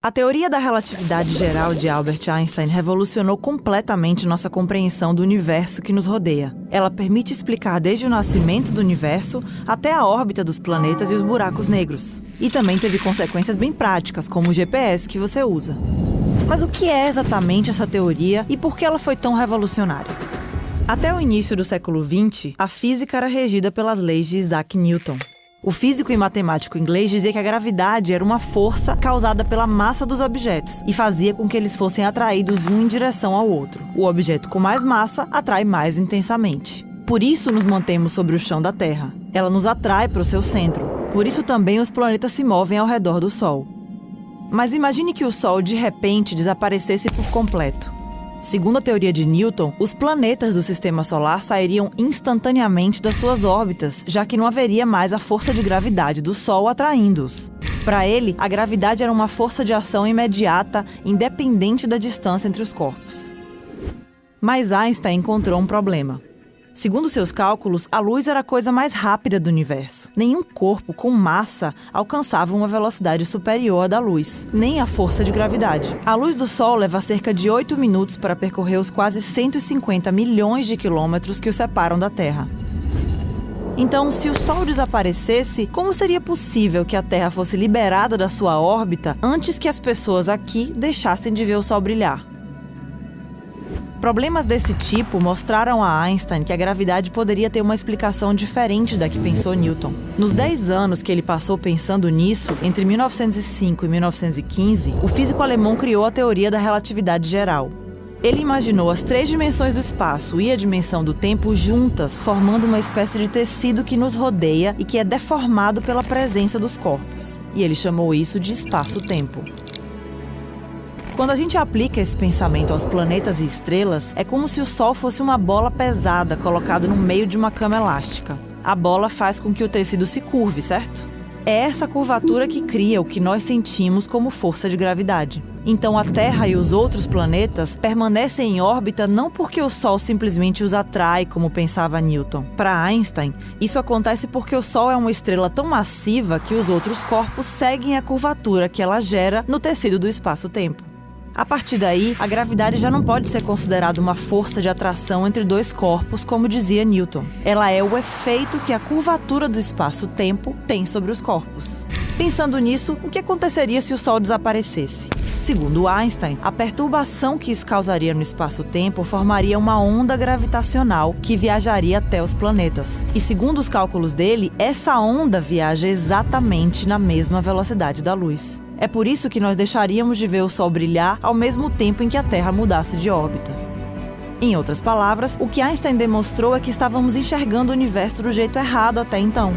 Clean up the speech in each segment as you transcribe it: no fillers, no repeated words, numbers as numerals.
A teoria da relatividade geral de Albert Einstein revolucionou completamente nossa compreensão do universo que nos rodeia. Ela permite explicar desde o nascimento do universo até a órbita dos planetas e os buracos negros. E também teve consequências bem práticas, como o GPS que você usa. Mas o que é exatamente essa teoria e por que ela foi tão revolucionária? Até o início do século XX, a física era regida pelas leis de Isaac Newton. O físico e matemático inglês dizia que a gravidade era uma força causada pela massa dos objetos e fazia com que eles fossem atraídos um em direção ao outro. O objeto com mais massa atrai mais intensamente. Por isso nos mantemos sobre o chão da Terra. Ela nos atrai para o seu centro. Por isso também os planetas se movem ao redor do Sol. Mas imagine que o Sol de repente desaparecesse por completo. Segundo a teoria de Newton, os planetas do Sistema Solar sairiam instantaneamente das suas órbitas, já que não haveria mais a força de gravidade do Sol atraindo-os. Para ele, a gravidade era uma força de ação imediata, independente da distância entre os corpos. Mas Einstein encontrou um problema. Segundo seus cálculos, a luz era a coisa mais rápida do universo. Nenhum corpo com massa alcançava uma velocidade superior à da luz, nem a força de gravidade. A luz do Sol leva cerca de 8 minutos para percorrer os quase 150 milhões de quilômetros que o separam da Terra. Então, se o Sol desaparecesse, como seria possível que a Terra fosse liberada da sua órbita antes que as pessoas aqui deixassem de ver o Sol brilhar? Problemas desse tipo mostraram a Einstein que a gravidade poderia ter uma explicação diferente da que pensou Newton. Nos 10 anos que ele passou pensando nisso, entre 1905 e 1915, o físico alemão criou a teoria da relatividade geral. Ele imaginou as 3 dimensões do espaço e a dimensão do tempo juntas, formando uma espécie de tecido que nos rodeia e que é deformado pela presença dos corpos. E ele chamou isso de espaço-tempo. Quando a gente aplica esse pensamento aos planetas e estrelas, é como se o Sol fosse uma bola pesada colocada no meio de uma cama elástica. A bola faz com que o tecido se curve, certo? É essa curvatura que cria o que nós sentimos como força de gravidade. Então a Terra e os outros planetas permanecem em órbita não porque o Sol simplesmente os atrai, como pensava Newton. Para Einstein, isso acontece porque o Sol é uma estrela tão massiva que os outros corpos seguem a curvatura que ela gera no tecido do espaço-tempo. A partir daí, a gravidade já não pode ser considerada uma força de atração entre 2 corpos, como dizia Newton. Ela é o efeito que a curvatura do espaço-tempo tem sobre os corpos. Pensando nisso, o que aconteceria se o Sol desaparecesse? Segundo Einstein, a perturbação que isso causaria no espaço-tempo formaria uma onda gravitacional que viajaria até os planetas. E segundo os cálculos dele, essa onda viaja exatamente na mesma velocidade da luz. É por isso que nós deixaríamos de ver o Sol brilhar ao mesmo tempo em que a Terra mudasse de órbita. Em outras palavras, o que Einstein demonstrou é que estávamos enxergando o universo do jeito errado até então.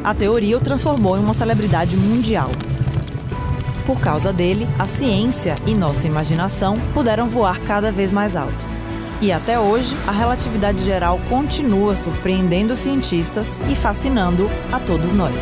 A teoria o transformou em uma celebridade mundial. Por causa dele, a ciência e nossa imaginação puderam voar cada vez mais alto. E até hoje, a relatividade geral continua surpreendendo os cientistas e fascinando a todos nós.